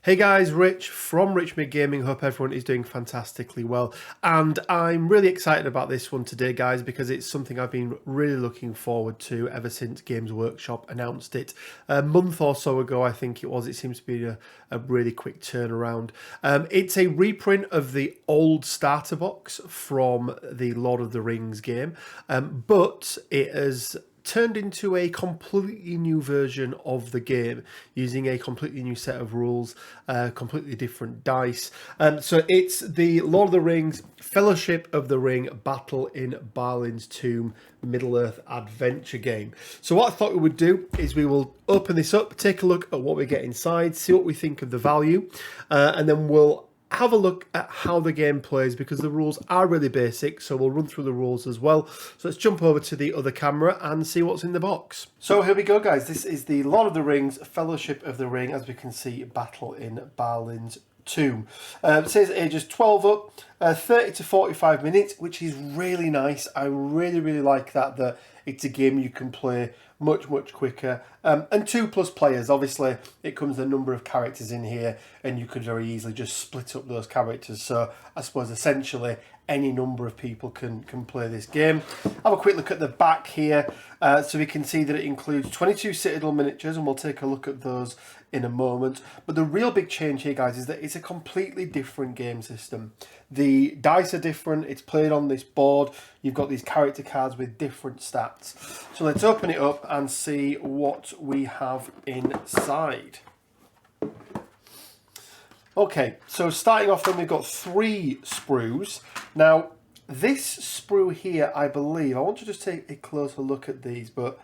Hey guys, Rich from Rich Mid Gaming. Hope everyone is doing fantastically well. And I'm really excited about this one today, guys, because it's something I've been really looking forward to ever since Games Workshop announced it a month or so ago, I think it was. It seems to be a really quick turnaround. It's a reprint of the old starter box from the Lord of the Rings game, but it has turned into a completely new version of the game using a completely new set of rules, completely different dice. So it's the Lord of the Rings Fellowship of the Ring Battle in Balin's Tomb Middle-earth adventure game. So what I thought we would do is we will open this up, take a look at what we get inside, see what we think of the value, and then we'll have a look at how the game plays, because the rules are really basic, so we'll run through the rules as well. So let's jump over to the other camera and see what's in the box. So here we go, guys. This is the Lord of the Rings Fellowship of the Ring, as we can see, Battle in Balin's Tomb. It says ages 12 up, 30 to 45 minutes, which is really nice. I really like that it's a game you can play much quicker, and 2+ players. Obviously it comes with a number of characters in here, and you could very easily just split up those characters, so I suppose essentially any number of people can play this game. Have a quick look at the back here, so we can see that it includes 22 Citadel miniatures, and we'll take a look at those in a moment. But the real big change here, guys, is that it's a completely different game system. The dice are different. It's played on this board. You've got these character cards with different stats. So let's open it up and see what we have inside. Okay, so starting off then, we've got 3 sprues. Now, this sprue here, I believe, I want to just take a closer look at these, but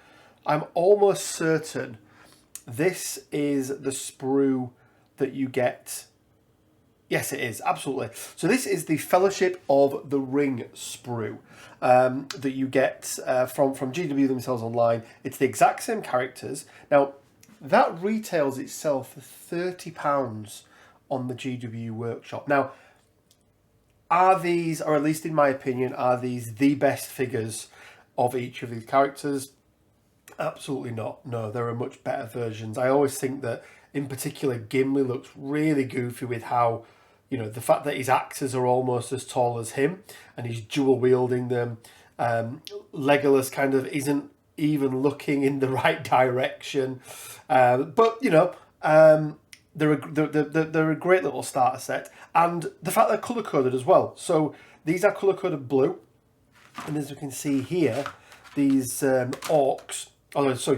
I'm almost certain this is the sprue that you get. Yes, it is, absolutely. So this is the Fellowship of the Ring sprue that you get from GW themselves online. It's the exact same characters. Now, that retails itself for £30 on the GW Workshop. Now, are these, or at least in my opinion, are these the best figures of each of these characters? Absolutely not. No, there are much better versions. I always think that, in particular, Gimli looks really goofy with how, you know, the fact that his axes are almost as tall as him and he's dual wielding them. Legolas kind of isn't even looking in the right direction. But, you know, they're a great little starter set. And the fact they're colour-coded as well. So these are colour-coded blue. And as we can see here, these orcs,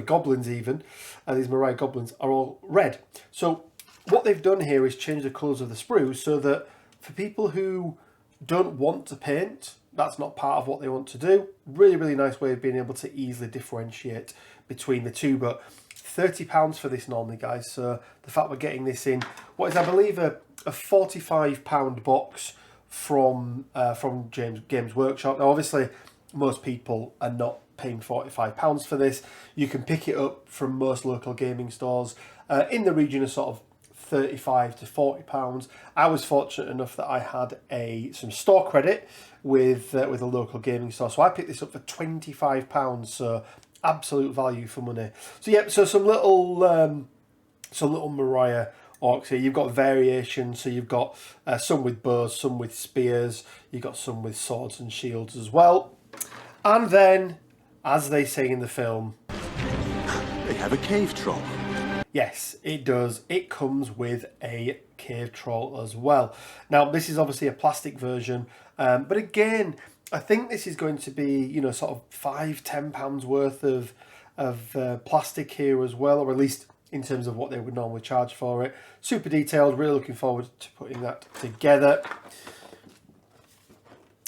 goblins even, these Moria Goblins are all red. So what they've done here is change the colours of the sprues so that for people who don't want to paint, that's not part of what they want to do. Really nice way of being able to easily differentiate between the two. But £30 for this normally, guys. So the fact we're getting this in what is, I believe, a £45 box from Games Workshop. Now, obviously, most people are not paying £45 for this. You can pick it up from most local gaming stores in the region of sort of £35 to £40. I was fortunate enough that I had some store credit with a local gaming store, so I picked this up for £25. So absolute value for money. So yeah, so some little Moria orcs here. You've got variations, so you've got some with bows, some with spears, you've got some with swords and shields as well. And then, as they say in the film, they have a cave troll. Yes, it does. It comes with a cave troll as well. Now, this is obviously a plastic version, but again, I think this is going to be, you know, sort of £5-10 worth of plastic here as well, or at least in terms of what they would normally charge for it. Super detailed. Really looking forward to putting that together.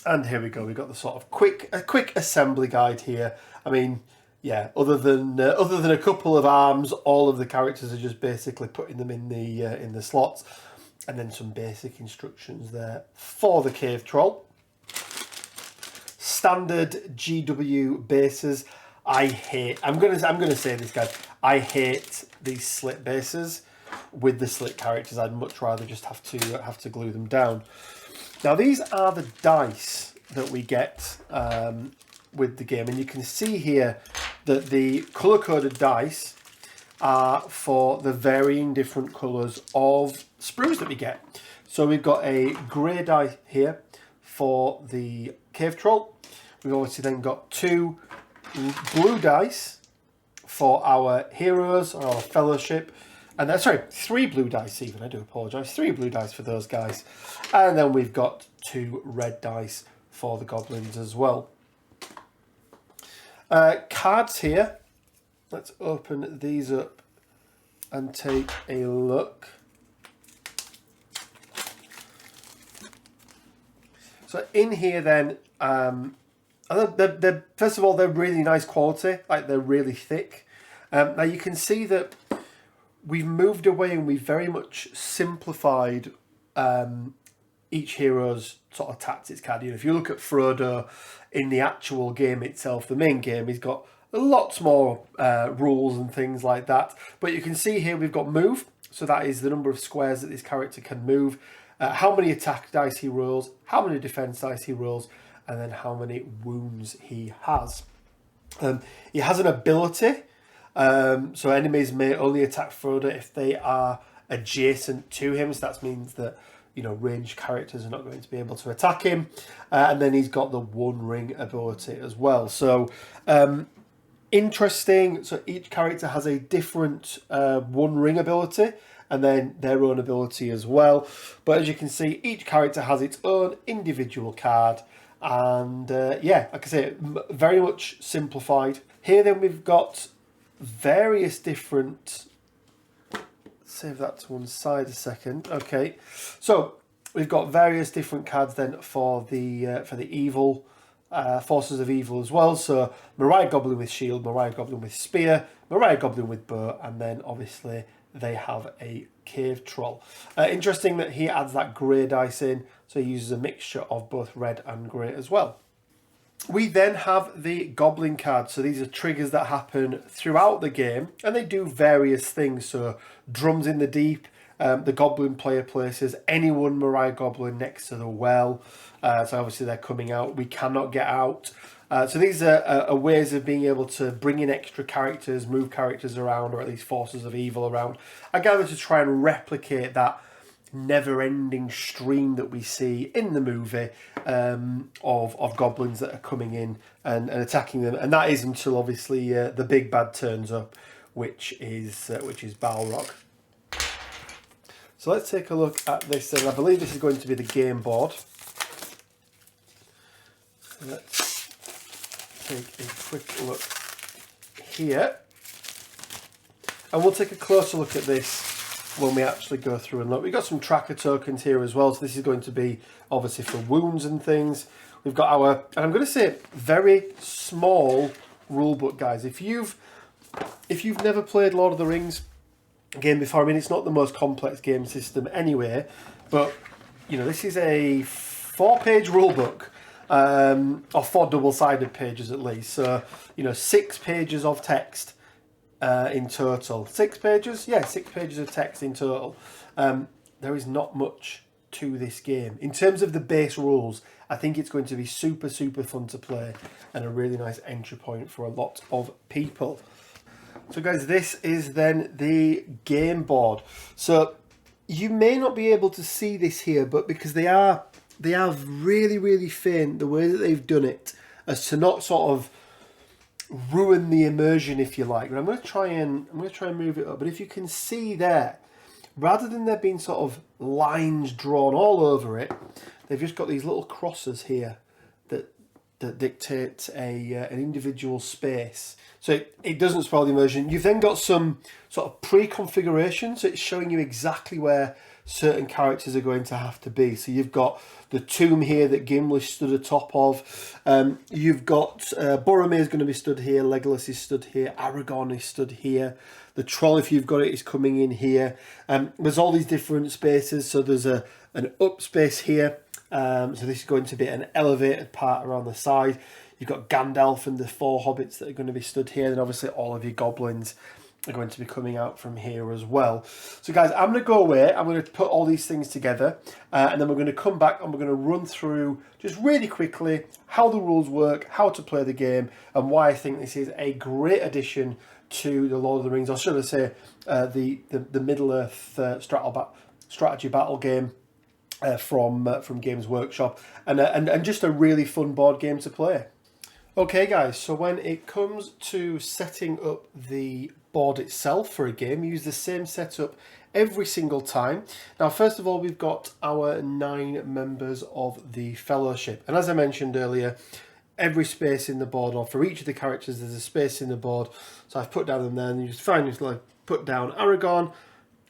And here we go. We've got the sort of quick assembly guide here. I mean, yeah. Other than a couple of arms, all of the characters are just basically putting them in the slots, and then some basic instructions there for the cave troll. Standard GW bases. I'm gonna say this, guys. I hate these slit bases with the slit characters. I'd much rather just have to glue them down. Now, these are the dice that we get with the game, and you can see here that the colour-coded dice are for the varying different colours of sprues that we get. So we've got a grey die here for the cave troll. We've obviously then got 2 blue dice for our heroes or our fellowship. And then, sorry, 3 blue dice even, I do apologise. 3 blue dice for those guys. And then we've got 2 red dice for the goblins as well. Cards here. Let's open these up and take a look. So in here then, they're first of all, they're really nice quality, like they're really thick. Now you can see that we've moved away and we've very much simplified each hero's sort of tactics card. You know, if you look at Frodo in the actual game itself, the main game, he's got lots more rules and things like that. But you can see here we've got move, so that is the number of squares that this character can move. How many attack dice he rolls, how many defense dice he rolls, and then how many wounds he has. He has an ability, so enemies may only attack Frodo if they are adjacent to him. So that means that, you know, ranged characters are not going to be able to attack him. And then he's got the One Ring ability as well. So interesting. So each character has a different One Ring ability, and then their own ability as well. But as you can see, each character has its own individual card. And yeah, like I say, very much simplified. Here then we've got various different... Save that to one side a second. Okay, so we've got various different cards then for the evil, forces of evil as well. So Moria Goblin with shield, Moria Goblin with spear, Moria Goblin with bow, and then obviously they have a cave troll. Interesting that he adds that grey dice in, so he uses a mixture of both red and grey as well. We then have the Goblin cards. So these are triggers that happen throughout the game, and they do various things. So drums in the deep, the Goblin player places any one Moria Goblin next to the well. So obviously they're coming out. We cannot get out. So these are ways of being able to bring in extra characters, move characters around, or at least forces of evil around. I gather to try and replicate that never-ending stream that we see in the movie of goblins that are coming in and attacking them. And that is until obviously the big bad turns up, which is Balrog. So let's take a look at this, and I believe this is going to be the game board. Let's take a quick look here, and we'll take a closer look at this when we actually go through and look. We've got some tracker tokens here as well, so this is going to be obviously for wounds and things. We've got our, and I'm going to say, very small rulebook, guys. If you've never played Lord of the Rings game before, I mean, it's not the most complex game system anyway, but you know, this is a 4-page rulebook. Or 4 double-sided pages at least, so you know, 6 pages of text in total. 6 pages? Yeah, 6 pages of text in total. There is not much to this game. In terms of the base rules, I think it's going to be super, super fun to play and a really nice entry point for a lot of people. So guys, this is then the game board. So you may not be able to see this here, but because they are really, really thin, the way that they've done it, as to not sort of ruin the immersion, if you like. But I'm going to try and move it up. But if you can see there, rather than there being sort of lines drawn all over it, they've just got these little crosses here that dictate an individual space. So it doesn't spoil the immersion. You've then got some sort of pre-configuration, so it's showing you exactly where certain characters are going to have to be. So you've got the tomb here that Gimli stood atop of. You've got Boromir is going to be stood here. Legolas is stood here. Aragorn is stood here. The troll, if you've got it, is coming in here. There's all these different spaces. So there's an up space here. So this is going to be an elevated part around the side. You've got Gandalf and the 4 hobbits that are going to be stood here. And obviously all of your goblins are going to be coming out from here as well. So guys, I'm going to go away. I'm going to put all these things together, and then we're going to come back and we're going to run through just really quickly how the rules work, how to play the game, and why I think this is a great addition to the Lord of the Rings, or should I say the Middle Earth strategy battle game from Games Workshop, and just a really fun board game to play. Okay guys, so when it comes to setting up the board itself for a game, use the same setup every single time. Now first of all, we've got our 9 members of the Fellowship, and as I mentioned earlier, every space in the board, or for each of the characters there's a space in the board, so I've put down them there, and you just find just like put down Aragorn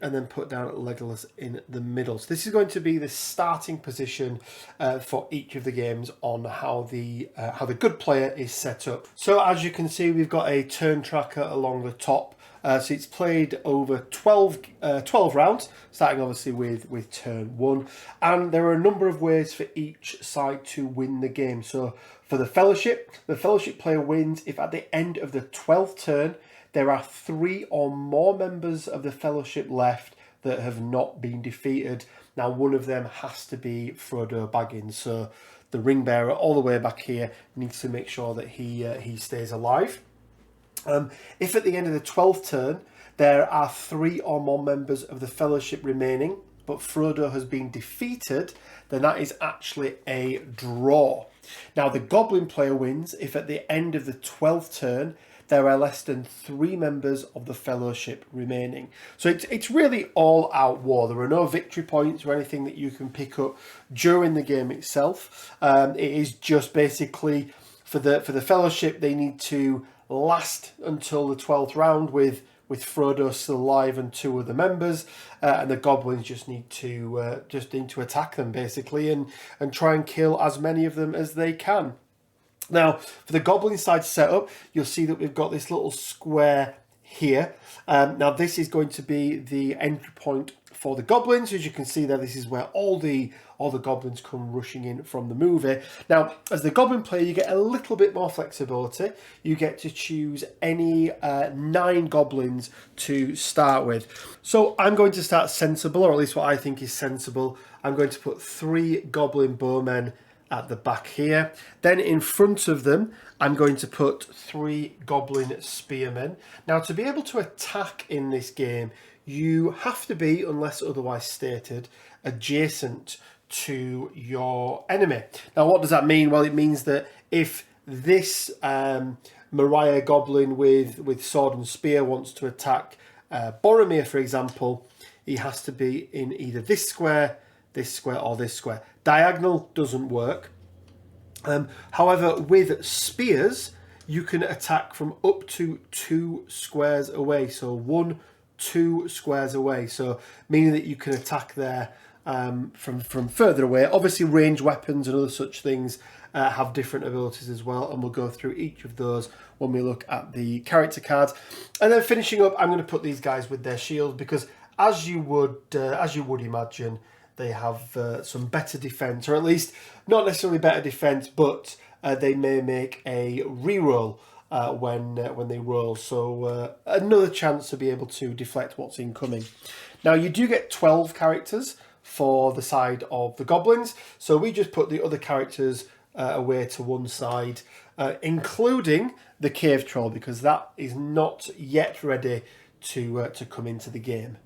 and then put down Legolas in the middle. So this is going to be the starting position for each of the games on how the good player is set up. So as you can see, we've got a turn tracker along the top. So it's played over 12 rounds, starting obviously with turn 1. And there are a number of ways for each side to win the game. So for the Fellowship player wins if at the end of the 12th turn, there are 3 or more members of the Fellowship left that have not been defeated. Now, one of them has to be Frodo Baggins. So the Ringbearer, all the way back here, needs to make sure that he stays alive. If at the end of the 12th turn, there are 3 or more members of the Fellowship remaining, but Frodo has been defeated, then that is actually a draw. Now, the Goblin player wins if at the end of the 12th turn, there are less than 3 members of the Fellowship remaining. So it's really all out war. There are no victory points or anything that you can pick up during the game itself. It is just basically for the Fellowship, they need to last until the 12th round with Frodo still alive and 2 other members, and the Goblins just need to attack them basically and try and kill as many of them as they can. Now, for the Goblin side setup, you'll see that we've got this little square here. Now, this is going to be the entry point for the Goblins. As you can see there, this is where all the Goblins come rushing in from the movie. Now, as the Goblin player, you get a little bit more flexibility. You get to choose any 9 Goblins to start with. So I'm going to start sensible, or at least what I think is sensible. I'm going to put 3 Goblin Bowmen at the back here. Then in front of them, I'm going to put 3 Goblin Spearmen. Now, to be able to attack in this game, you have to be, unless otherwise stated, adjacent to your enemy. Now, what does that mean? Well, it means that if this Moria Goblin with sword and spear wants to attack Boromir, for example, he has to be in either this square, or this square. Diagonal doesn't work. However, with spears, you can attack from up to 2 squares away. So 2 squares away. So meaning that you can attack there from further away. Obviously, ranged weapons and other such things have different abilities as well, and we'll go through each of those when we look at the character cards. And then finishing up, I'm going to put these guys with their shields because, as you would imagine, they have some better defense, or at least not necessarily better defense, but they may make a reroll when they roll. So another chance to be able to deflect what's incoming. Now, you do get 12 characters for the side of the Goblins. So we just put the other characters away to one side, including the Cave Troll, because that is not yet ready to come into the game.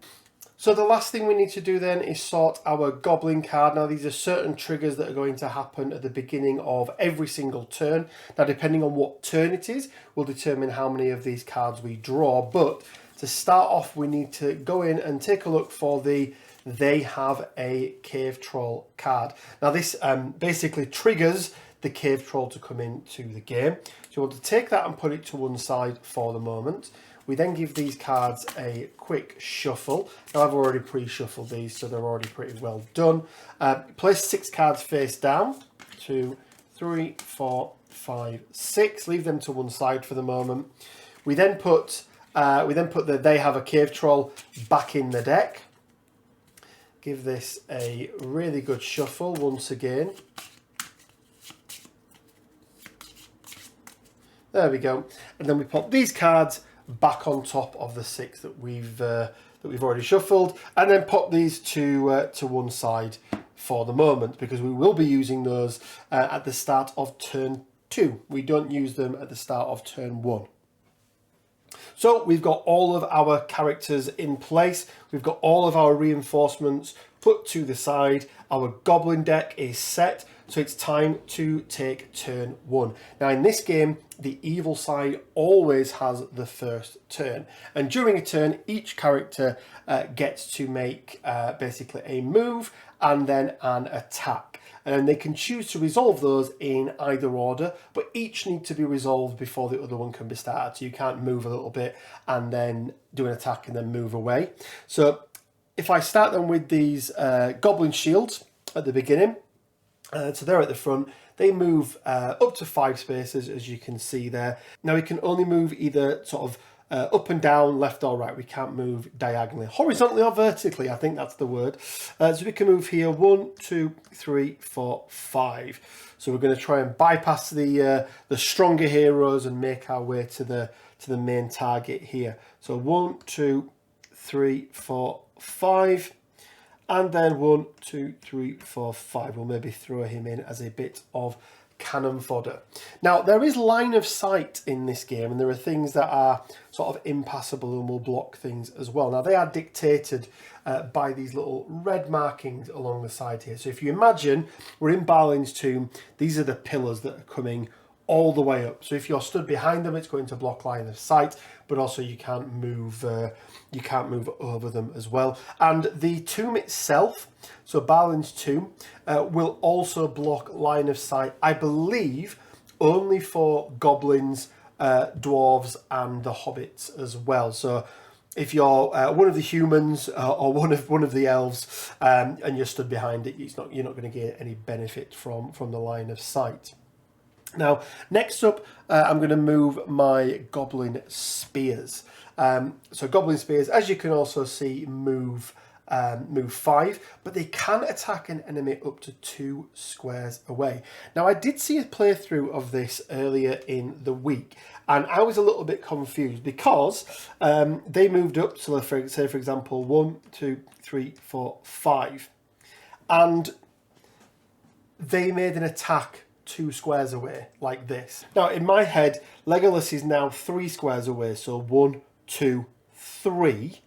So the last thing we need to do then is sort our Goblin card. Now, these are certain triggers that are going to happen at the beginning of every single turn. Now, depending on what turn it is, will determine how many of these cards we draw. But to start off, we need to go in and take a look for the They Have a Cave Troll card. Now, this basically triggers the Cave Troll to come into the game. So you want to take that and put it to one side for the moment. We then give these cards a quick shuffle. Now, I've already pre-shuffled these, so they're already pretty well done. Place 6 cards face down. 2, 3, 4, 5, 6. Leave them to one side for the moment. We then put the They Have a Cave Troll back in the deck. Give this a really good shuffle once again. There we go. And then we pop these cards back on top of the 6 that we've already shuffled, and then pop these to one side for the moment, because we will be using those at the start of turn 2. We don't use them at the start of turn 1. So we've got all of our characters in place. We've got all of our reinforcements put to the side. Our Goblin deck is set. So it's time to take turn 1. Now in this game, the evil side always has the first turn. And during a turn, each character gets to make basically a move and then an attack. And they can choose to resolve those in either order, but each need to be resolved before the other one can be started. So you can't move a little bit and then do an attack and then move away. So if I start them with these Goblin shields at the beginning, so they're at the front. They move up to 5 spaces, as you can see there. Now we can only move either sort of up and down, left or right. We can't move diagonally, horizontally or vertically. I think that's the word. So we can move here 1, 2, 3, 4, 5. So we're going to try and bypass the stronger heroes and make our way to the main target here. So 1, 2, 3, 4, 5. And then 1, 2, 3, 4, 5. We'll maybe throw him in as a bit of cannon fodder. Now, there is line of sight in this game, and there are things that are sort of impassable and will block things as well. Now, they are dictated by these little red markings along the side here. So if you imagine we're in Balin's Tomb, these are the pillars that are coming all the way up. So if you're stood behind them, it's going to block line of sight, but also you can't move over them as well. And the tomb itself, so Balin's Tomb, will also block line of sight, I believe, only for goblins, dwarves, and the hobbits as well. So if you're one of the humans or one of the elves, and you're stood behind it, you're not going to get any benefit from the line of sight. Now, next up, I'm going to move my Goblin Spears. So Goblin Spears, as you can also see, move 5, but they can attack an enemy up to 2 squares away. Now, I did see a playthrough of this earlier in the week, and I was a little bit confused because they moved up to, say, for example, 1, 2, 3, 4, 5, and they made an attack 2 squares away, like this. Now, in my head, Legolas is now 3 squares away, so 1, 2, 3.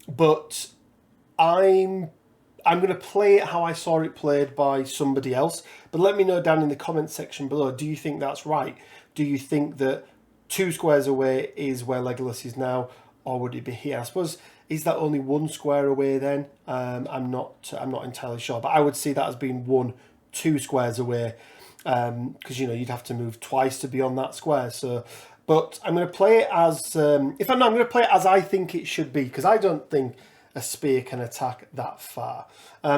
But I'm going to play it how I saw it played by somebody else. But let me know down in the comments section below, do you think that's right? Do you think that 2 squares away is where Legolas is now, or would it be here? I suppose, is that only 1 square away then? I'm not entirely sure, but I would see that as being 2 squares away, because you'd have to move twice to be on that square. So, but I'm going to play it as I'm going to play it as I think it should be, because I don't think a spear can attack that far.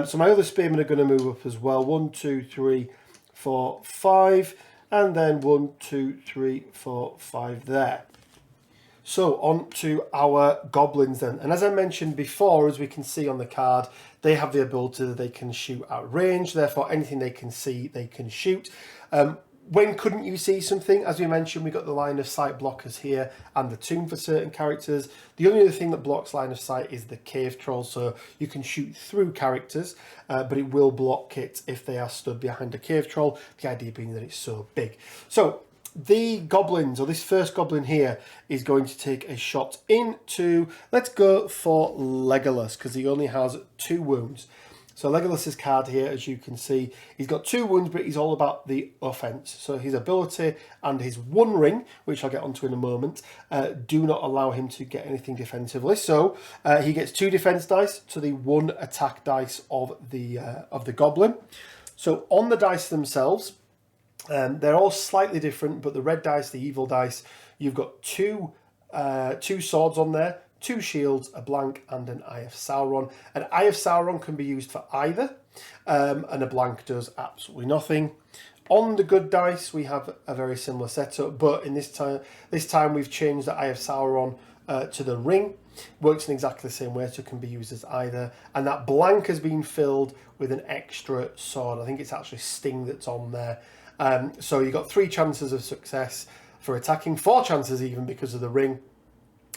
So my other spearmen are going to move up as well. 1, 2, 3, 4, 5, and then 1, 2, 3, 4, 5 there. So on to our goblins then. And as I mentioned before, as we can see on the card, they have the ability that they can shoot at range. Therefore, anything they can see, they can shoot. When couldn't you see something? As we mentioned, we got the line of sight blockers here and the tomb for certain characters. The only other thing that blocks line of sight is the cave troll. So you can shoot through characters, but it will block it if they are stood behind a cave troll. The idea being that it's so big. So the goblins, or this first goblin here, is going to take a shot into, let's go for Legolas, because he only has 2 wounds. So Legolas's card here, as you can see, he's got 2 wounds, but he's all about the offense. So his ability and his One Ring, which I'll get onto in a moment, do not allow him to get anything defensively. So he gets 2 defense dice to the 1 attack dice of the goblin. So on the dice themselves, they're all slightly different, but the red dice, the evil dice, you've got 2 swords on there, 2 shields, a blank, and an Eye of Sauron. An Eye of Sauron can be used for either, and a blank does absolutely nothing. On the good dice, we have a very similar setup, but in this time we've changed the Eye of Sauron to the ring. Works in exactly the same way, so it can be used as either. And that blank has been filled with an extra sword. I think it's actually Sting that's on there. So you've got 3 chances of success for attacking, 4 chances even because of the ring,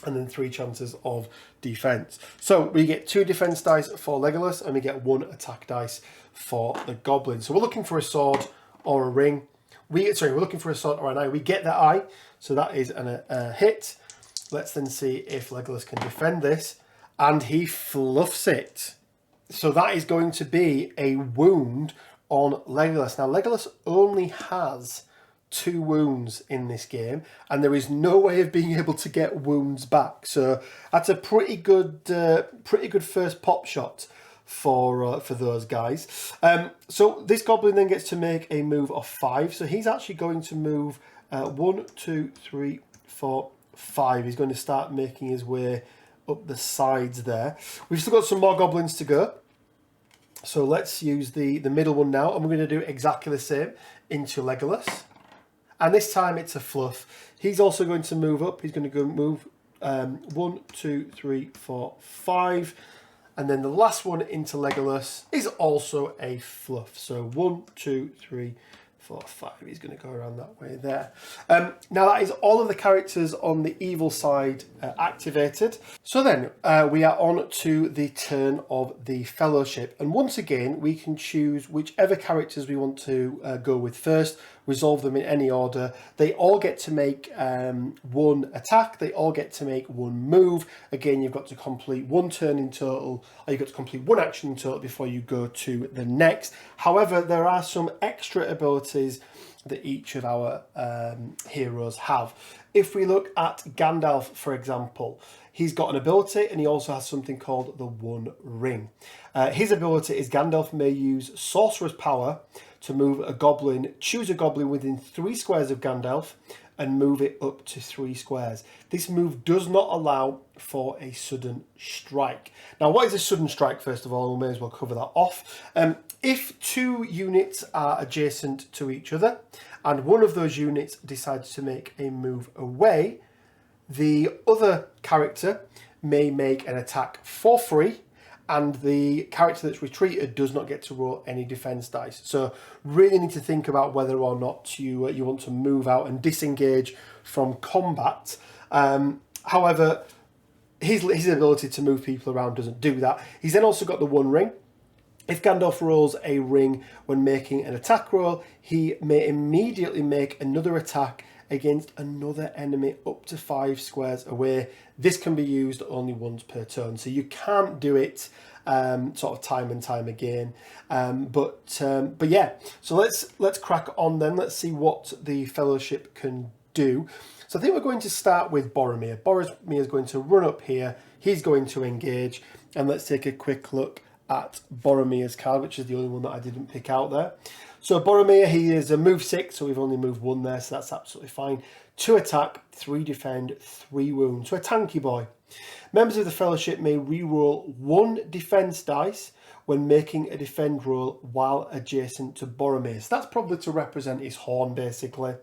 and then 3 chances of defense. So we get 2 defense dice for Legolas, and we get 1 attack dice for the goblin. So we're looking for a sword or a ring. We're looking for a sword or an eye. We get that eye, so that is a hit. Let's then see if Legolas can defend this. And he fluffs it. So that is going to be a wound on Legolas. Now, Legolas only has 2 wounds in this game, and there is no way of being able to get wounds back. So that's a pretty good first pop shot for those guys. So this goblin then gets to make a move of 5. So he's actually going to move 1, 2, 3, 4, 5. He's going to start making his way up the sides there. We've still got some more goblins to go. So let's use the middle one now, and we're going to do exactly the same into Legolas. And this time it's a fluff. He's also going to move up. He's going to go move 1, 2, 3, 4, 5. And then the last one into Legolas is also a fluff. So 1, 2, 3, 4, 5. He's going to go around that way there. Now that is all of the characters on the evil side activated. So then we are on to the turn of the Fellowship. And once again, we can choose whichever characters we want to go with first, resolve them in any order. They all get to make 1 attack. They all get to make 1 move. Again, you've got to complete 1 turn in total, or you've got to complete 1 action in total before you go to the next. However, there are some extra abilities that each of our heroes have. If we look at Gandalf, for example, he's got an ability and he also has something called the One Ring. His ability is Gandalf may use Sorcerer's Power to move a goblin, choose a goblin within 3 squares of Gandalf and move it up to 3 squares. This move does not allow for a sudden strike. Now, what is a sudden strike, first of all? We may as well cover that off. If 2 units are adjacent to each other and one of those units decides to make a move away, the other character may make an attack for free, and the character that's retreated does not get to roll any defense dice. So really need to think about whether or not you want to move out and disengage from combat. However, his ability to move people around doesn't do that. He's then also got the One Ring. If Gandalf rolls a ring when making an attack roll, he may immediately make another attack against another enemy up to 5 squares away. This can be used only once per turn, so you can't do it sort of time and time again. But yeah, so let's crack on then. Let's see what the Fellowship can do. So I think we're going to start with Boromir. Boromir is going to run up here. He's going to engage, and let's take a quick look at Boromir's card, which is the only one that I didn't pick out there. So Boromir, he is a move 6, so we've only moved 1 there, so that's absolutely fine. 2 attack, 3 defend, 3 wound. So a tanky boy. Members of the Fellowship may re-roll 1 defense dice when making a defend roll while adjacent to Boromir. So that's probably to represent his horn, basically.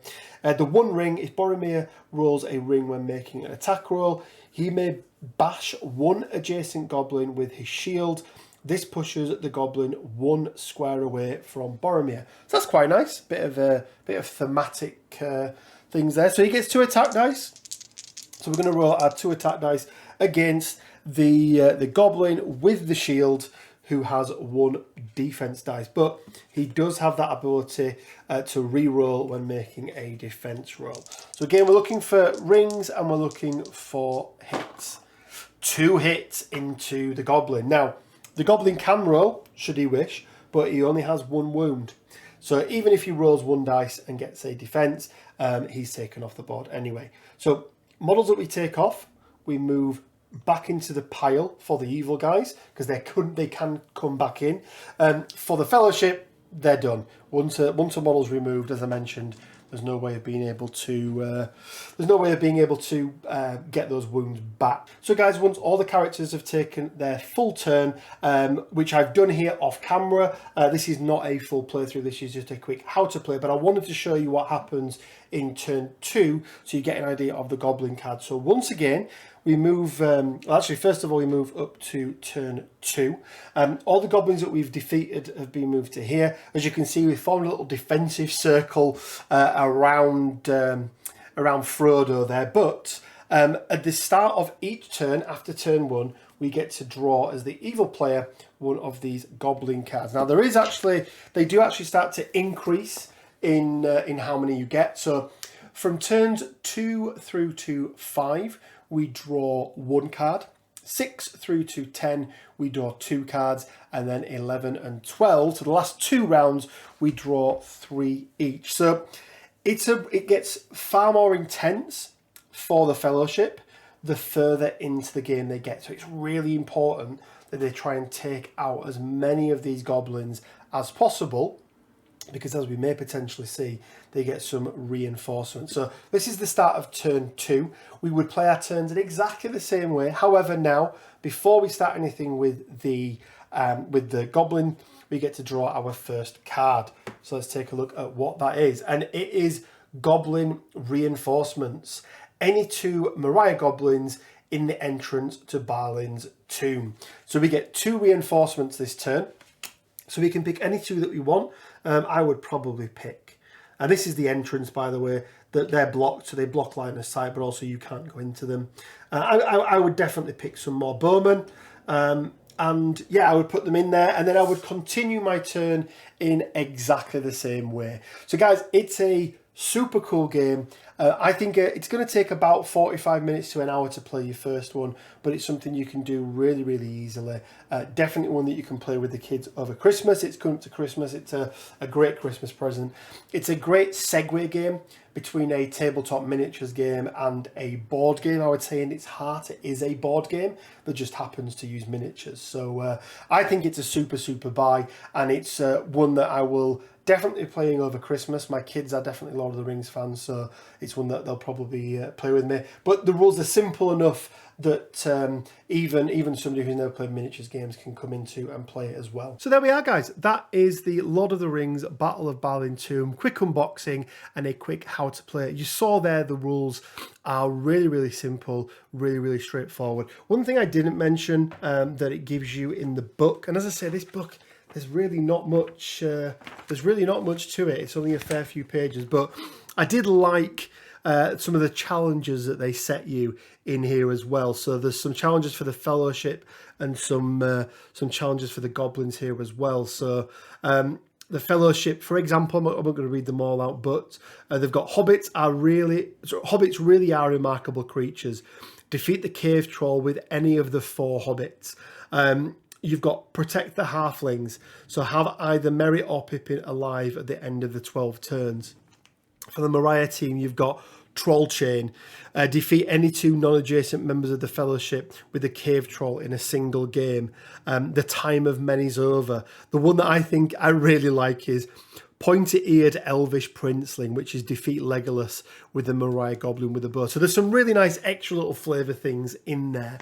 The One Ring, if Boromir rolls a ring when making an attack roll, he may bash 1 adjacent goblin with his shield. This pushes the goblin 1 square away from Boromir. So that's quite nice. Bit of thematic things there. So he gets 2 attack dice. So we're going to roll our 2 attack dice against the goblin with the shield, who has 1 defense dice. But he does have that ability to re-roll when making a defense roll. So again, we're looking for rings and we're looking for hits. 2 hits into the goblin. Now, the goblin can roll, should he wish, but he only has 1 wound. So even if he rolls 1 dice and gets a defense, he's taken off the board anyway. So models that we take off, we move back into the pile for the evil guys, because they can come back in. For the Fellowship, they're done. Once a model's removed, as I mentioned, there's no way of being able to get those wounds back. So guys, once all the characters have taken their full turn, which I've done here off camera, this is not a full playthrough, this is just a quick how to play, but I wanted to show you what happens in turn 2 so you get an idea of the goblin card. So once again, we move, actually first of all we move up to turn 2. All the goblins that we've defeated have been moved to here. As you can see, we formed a little defensive circle around Frodo there, but at the start of each turn after turn 1, we get to draw, as the evil player, one of these goblin cards. Now they do actually start to increase in how many you get. So from turns 2 through to 5, we draw 1 card. 6 through to 10, we draw 2 cards, and then 11 and 12, so the last 2 rounds, we draw 3 each. So it gets far more intense for the Fellowship the further into the game they get. So it's really important that they try and take out as many of these goblins as possible, because as we may potentially see, they get some reinforcement. So this is the start of turn 2. We would play our turns in exactly the same way. However, now, before we start anything with the goblin, we get to draw our first card. So let's take a look at what that is. And it is Goblin Reinforcements. Any 2 Moria Goblins in the entrance to Balin's Tomb. So we get 2 reinforcements this turn. So we can pick any 2 that we want. I would probably pick, and this is the entrance, by the way, that they're blocked, so they block line of sight, but also you can't go into them. I would definitely pick some more bowmen, and yeah, I would put them in there, and then I would continue my turn in exactly the same way. So guys, it's a super cool game. I think it's going to take about 45 minutes to an hour to play your first one, but it's something you can do really, really easily. Definitely one that you can play with the kids over Christmas. It's coming up to Christmas. It's a great Christmas present. It's a great segue game between a tabletop miniatures game and a board game. I would say in its heart, it is a board game that just happens to use miniatures. So I think it's a super, super buy, and it's one that I will definitely playing over Christmas. My kids are definitely Lord of the Rings fans, so it's one that they'll probably play with me. But the rules are simple enough that even somebody who's never played miniatures games can come into and play it as well. So there we are, guys. That is the Lord of the Rings Battle of Balin Tomb quick unboxing and a quick how to play it. You saw there the rules are really, really simple, really, really straightforward. One thing I didn't mention that it gives you in the book, and as I say, this book, there's really not much to it. It's only a fair few pages, but I did like some of the challenges that they set you in here as well. So there's some challenges for the Fellowship and some challenges for the goblins here as well. So the Fellowship, for example, I'm not going to read them all out, but they've got hobbits really are remarkable creatures. Defeat the cave troll with any of the 4 hobbits. You've got protect the halflings, so have either Merry or Pippin alive at the end of the 12 turns. For the Moria team, you've got Troll Chain. Defeat any 2 non-adjacent members of the Fellowship with a cave troll in a single game. The time of many's over. The one that I think I really like is Pointy-eared Elvish Princeling, which is defeat Legolas with the Moria Goblin with a bow. So there's some really nice extra little flavour things in there.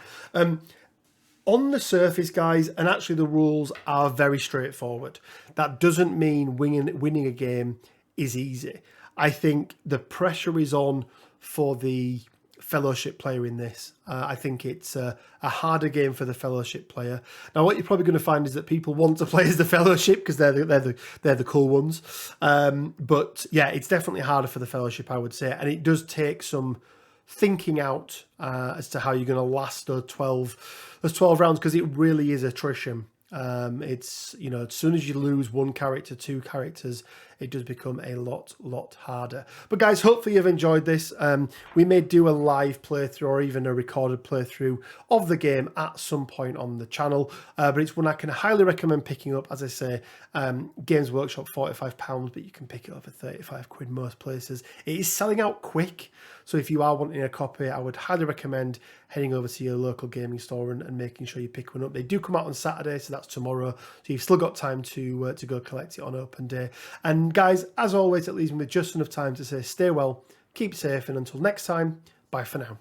On the surface, guys, and actually the rules are very straightforward. That doesn't mean winning a game is easy. I think the pressure is on for the Fellowship player in this. I think it's a harder game for the Fellowship player. Now, what you're probably going to find is that people want to play as the Fellowship because they're the cool ones. But yeah, it's definitely harder for the Fellowship, I would say, and it does take some thinking out as to how you're going to last those 12 rounds, because it really is attrition. It's, you know, as soon as you lose 1 character, 2 characters, it does become a lot harder. But guys, hopefully you've enjoyed this. We may do a live playthrough or even a recorded playthrough of the game at some point on the channel, but it's one I can highly recommend picking up. As I say, Games Workshop £45, but you can pick it up for 35 quid most places. It is selling out quick, so if you are wanting a copy, I would highly recommend heading over to your local gaming store and making sure you pick one up. They do come out on Saturday, so that's tomorrow, so you've still got time to go collect it on open day. And guys, as always, it leaves me with just enough time to say stay well, keep safe, and until next time, bye for now.